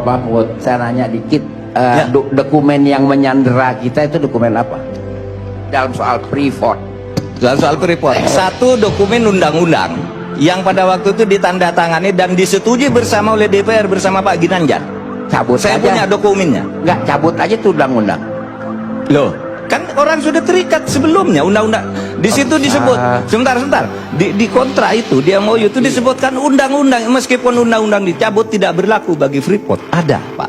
Pak Mahfud, saya nanya dikit, dokumen yang menyandera kita itu dokumen apa? Dalam soal Freeport. Dalam soal Freeport, satu dokumen undang-undang yang pada waktu itu ditandatangani dan disetujui bersama oleh DPR bersama Pak Ginanjar. Cabut Saya aja. punya dokumennya. Nggak, cabut aja tuh undang-undang. Loh, kan orang sudah terikat sebelumnya undang-undang. Di situ disebut, sebentar. Di kontrak itu, di MOU itu disebutkan undang-undang, meskipun undang-undang dicabut tidak berlaku bagi Freeport. Ada, Pak.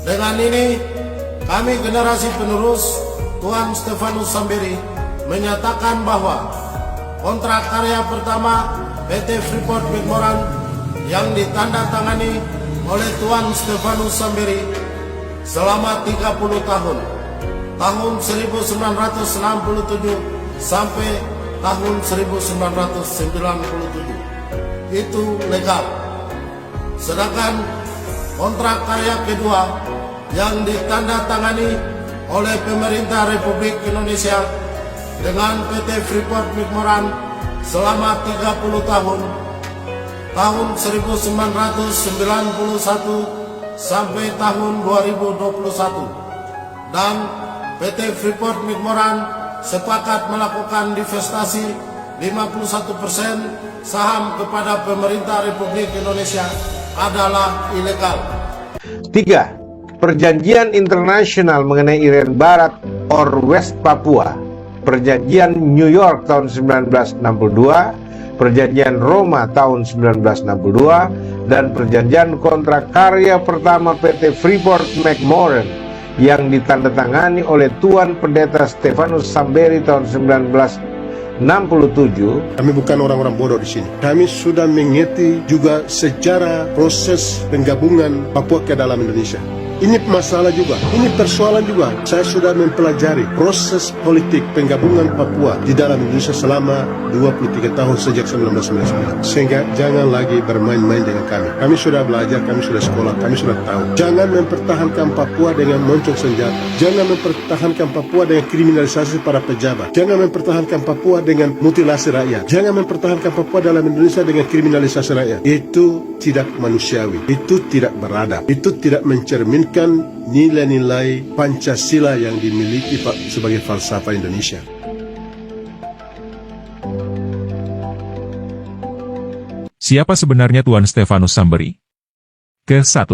Dengan ini, kami generasi penerus Tuan Stefanus Samberi menyatakan bahwa kontrak karya pertama PT Freeport McMoran yang ditandatangani oleh Tuan Stefanus Samberi selama 30 tahun, tahun 1967 sampai tahun 1997, itu legal. Sedangkan kontrak karya kedua yang ditandatangani oleh pemerintah Republik Indonesia dengan PT Freeport McMoran selama 30 tahun, tahun 1991 sampai tahun 2021, dan PT Freeport McMoran sepakat melakukan divestasi 51% saham kepada pemerintah Republik Indonesia adalah ilegal. 3. Perjanjian internasional mengenai Irian Barat or West Papua, Perjanjian New York tahun 1962, Perjanjian Roma tahun 1962, dan Perjanjian Kontrak Karya pertama PT Freeport McMoran yang ditandatangani oleh Tuan Pendeta Stefanus Samberi tahun 1967. Kami bukan orang-orang bodoh di sini. Kami sudah mengerti juga sejarah proses penggabungan Papua ke dalam Indonesia. Ini masalah juga, ini persoalan juga. Saya sudah mempelajari proses politik penggabungan Papua di dalam Indonesia selama 23 tahun sejak 1999. Sehingga jangan lagi bermain-main dengan kami. Kami sudah belajar, kami sudah sekolah, kami sudah tahu. Jangan mempertahankan Papua dengan moncong senjata. Jangan mempertahankan Papua dengan kriminalisasi para pejabat. Jangan mempertahankan Papua dengan mutilasi rakyat. Jangan mempertahankan Papua dalam Indonesia dengan kriminalisasi rakyat. Itu tidak manusiawi, itu tidak beradab, itu tidak mencerminkan nilai-nilai Pancasila yang dimiliki sebagai falsafah Indonesia. Siapa sebenarnya Tuan Stefanus Samberi? Ke-1.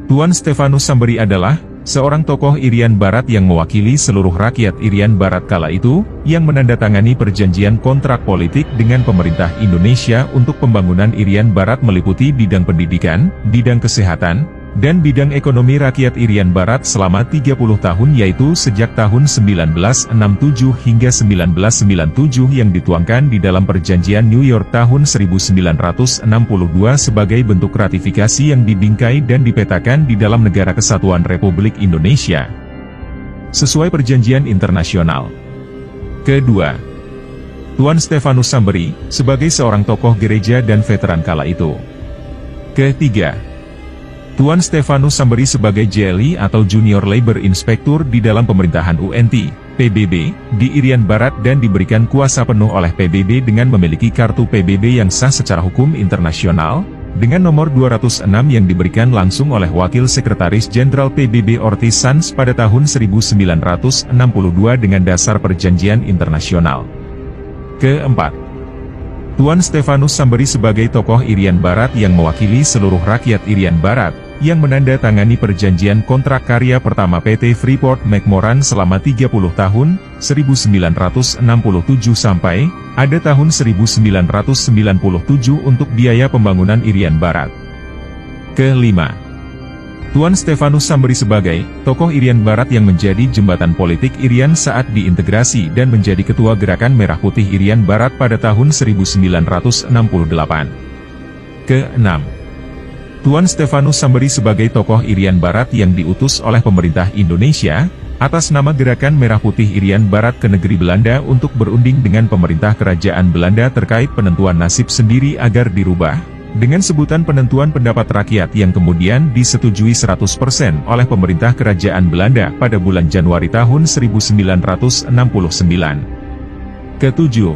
Tuan Stefanus Samberi adalah seorang tokoh Irian Barat yang mewakili seluruh rakyat Irian Barat kala itu, yang menandatangani perjanjian kontrak politik dengan pemerintah Indonesia untuk pembangunan Irian Barat meliputi bidang pendidikan, bidang kesehatan, dan bidang ekonomi rakyat Irian Barat selama 30 tahun, yaitu sejak tahun 1967 hingga 1997 yang dituangkan di dalam perjanjian New York tahun 1962 sebagai bentuk ratifikasi yang dibingkai dan dipetakan di dalam Negara Kesatuan Republik Indonesia sesuai perjanjian internasional. Kedua, Tuan Stefanus Samberi sebagai seorang tokoh gereja dan veteran kala itu. Ketiga, Tuan Stefanus Samberi sebagai JLI atau Junior Labor Inspector di dalam pemerintahan UNT, PBB, di Irian Barat dan diberikan kuasa penuh oleh PBB dengan memiliki kartu PBB yang sah secara hukum internasional, dengan nomor 206 yang diberikan langsung oleh Wakil Sekretaris Jenderal PBB Ortiz Sanz pada tahun 1962 dengan dasar perjanjian internasional. Keempat, Tuan Stefanus Samberi sebagai tokoh Irian Barat yang mewakili seluruh rakyat Irian Barat, yang menandatangani perjanjian kontrak karya pertama PT Freeport McMoran selama 30 tahun, 1967 sampai ada tahun 1997 untuk biaya pembangunan Irian Barat. Kelima, Tuan Stefanus Samberi sebagai tokoh Irian Barat yang menjadi jembatan politik Irian saat diintegrasi dan menjadi ketua Gerakan Merah Putih Irian Barat pada tahun 1968. Keenam, Tuan Stefanus Samberi sebagai tokoh Irian Barat yang diutus oleh pemerintah Indonesia atas nama Gerakan Merah Putih Irian Barat ke negeri Belanda untuk berunding dengan pemerintah kerajaan Belanda terkait penentuan nasib sendiri agar dirubah dengan sebutan penentuan pendapat rakyat yang kemudian disetujui 100% oleh pemerintah kerajaan Belanda pada bulan Januari tahun 1969. Ketujuh,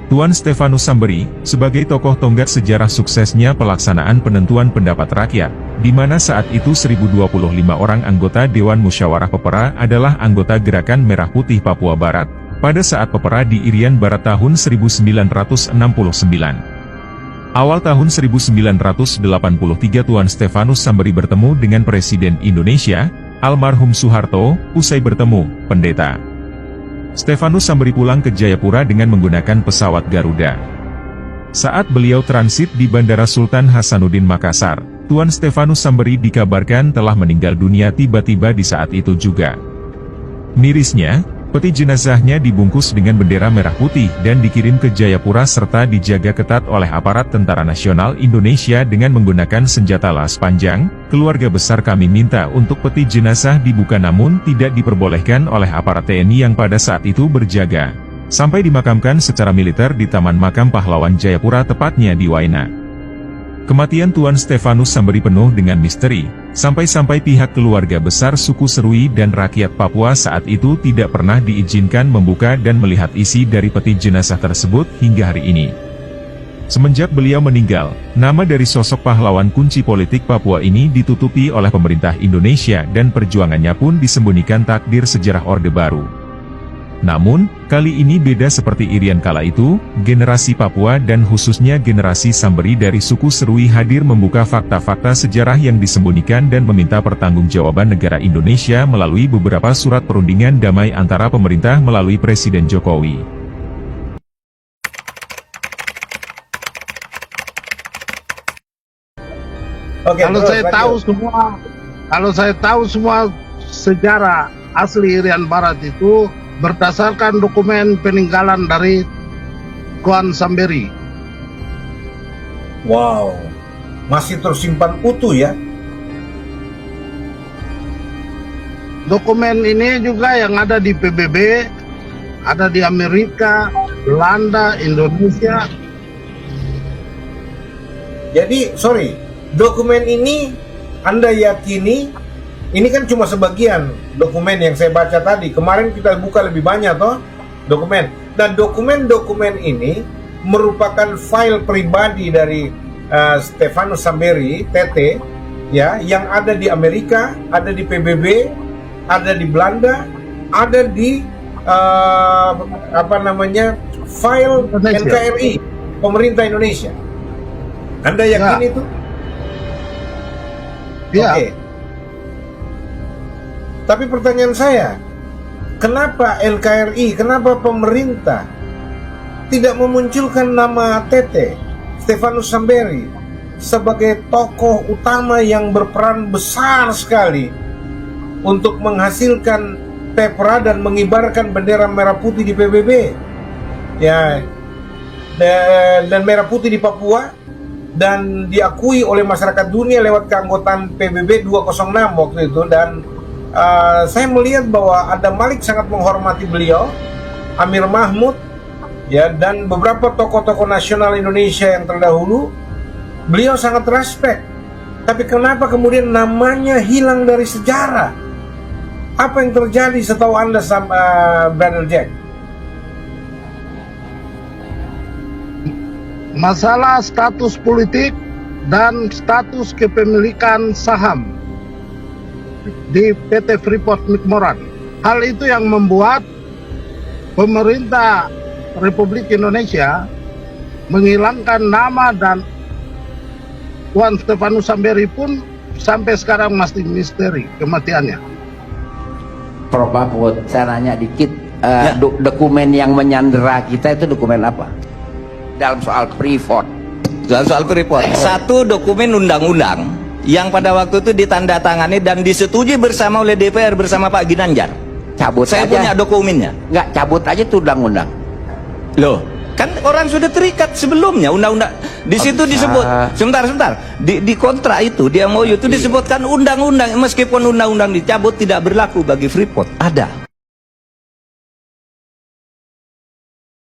Tuan Stefanus Samberi sebagai tokoh tonggak sejarah suksesnya pelaksanaan penentuan pendapat rakyat di mana saat itu 1025 orang anggota Dewan Musyawarah Pepera adalah anggota Gerakan Merah Putih Papua Barat, pada saat Pepera di Irian Barat tahun 1969. Awal tahun 1983 Tuan Stefanus Samberi bertemu dengan Presiden Indonesia, almarhum Soeharto. Usai bertemu, Pendeta Stefanus Samberi pulang ke Jayapura dengan menggunakan pesawat Garuda. Saat beliau transit di Bandara Sultan Hasanuddin Makassar, Tuan Stefanus Samberi dikabarkan telah meninggal dunia tiba-tiba di saat itu juga. Mirisnya, peti jenazahnya dibungkus dengan bendera merah putih dan dikirim ke Jayapura serta dijaga ketat oleh aparat Tentara Nasional Indonesia dengan menggunakan senjata las panjang. Keluarga besar kami minta untuk peti jenazah dibuka namun tidak diperbolehkan oleh aparat TNI yang pada saat itu berjaga. Sampai dimakamkan secara militer di Taman Makam Pahlawan Jayapura, tepatnya di Waina. Kematian Tuan Stefanus Samberi penuh dengan misteri, sampai-sampai pihak keluarga besar suku Serui dan rakyat Papua saat itu tidak pernah diizinkan membuka dan melihat isi dari peti jenazah tersebut hingga hari ini. Semenjak beliau meninggal, nama dari sosok pahlawan kunci politik Papua ini ditutupi oleh pemerintah Indonesia dan perjuangannya pun disembunyikan takdir sejarah Orde Baru. Namun, kali ini beda seperti Irian kala itu, generasi Papua dan khususnya generasi Samberi dari suku Serui hadir membuka fakta-fakta sejarah yang disembunyikan dan meminta pertanggungjawaban negara Indonesia melalui beberapa surat perundingan damai antara pemerintah melalui Presiden Jokowi. Oke, kalau saya tahu semua sejarah asli Irian Barat itu berdasarkan dokumen peninggalan dari Tuan Samberi. Wow, masih tersimpan utuh ya? Dokumen ini juga yang ada di PBB, ada di Amerika, Belanda, Indonesia. Jadi, dokumen ini Anda yakini ini kan cuma sebagian dokumen yang saya baca tadi. Kemarin kita buka lebih banyak toh dokumen. Dan dokumen-dokumen ini merupakan file pribadi dari Stefanus Samberi, TT, ya, yang ada di Amerika, ada di PBB, ada di Belanda, ada di file Indonesia. NKRI, pemerintah Indonesia. Anda yakin itu? Ya. Oke. Tapi pertanyaan saya, kenapa NKRI, kenapa pemerintah tidak memunculkan nama TT, Stefanus Samberi, sebagai tokoh utama yang berperan besar sekali untuk menghasilkan Pepra dan mengibarkan bendera merah putih di PBB, ya, dan merah putih di Papua, dan diakui oleh masyarakat dunia lewat keanggotaan PBB 206 waktu itu. Dan saya melihat bahwa Adam Malik sangat menghormati beliau, Amir Mahmud, ya, dan beberapa tokoh-tokoh nasional Indonesia yang terdahulu. Beliau sangat respect. Tapi kenapa kemudian namanya hilang dari sejarah? Apa yang terjadi setahu Anda, Brother Jack? Masalah status politik dan status kepemilikan saham di PT Freeport McMoran. Hal itu yang membuat pemerintah Republik Indonesia menghilangkan nama, dan Tuan Stefanus Samberi pun sampai sekarang masih misteri kematiannya. Prof Mahfud, saya nanya dikit, dokumen yang menyandera kita itu dokumen apa? Dalam soal Freeport. Soal Freeport, satu dokumen undang-undang yang pada waktu itu ditandatangani dan disetujui bersama oleh DPR bersama Pak Ginanjar. Cabut Saya aja. punya dokumennya. Nggak, cabut aja tuh undang-undang. Loh, kan orang sudah terikat sebelumnya undang-undang. Di situ disebut, sebentar. Di kontrak itu, di MOU itu disebutkan undang-undang, meskipun undang-undang dicabut tidak berlaku bagi Freeport. Ada.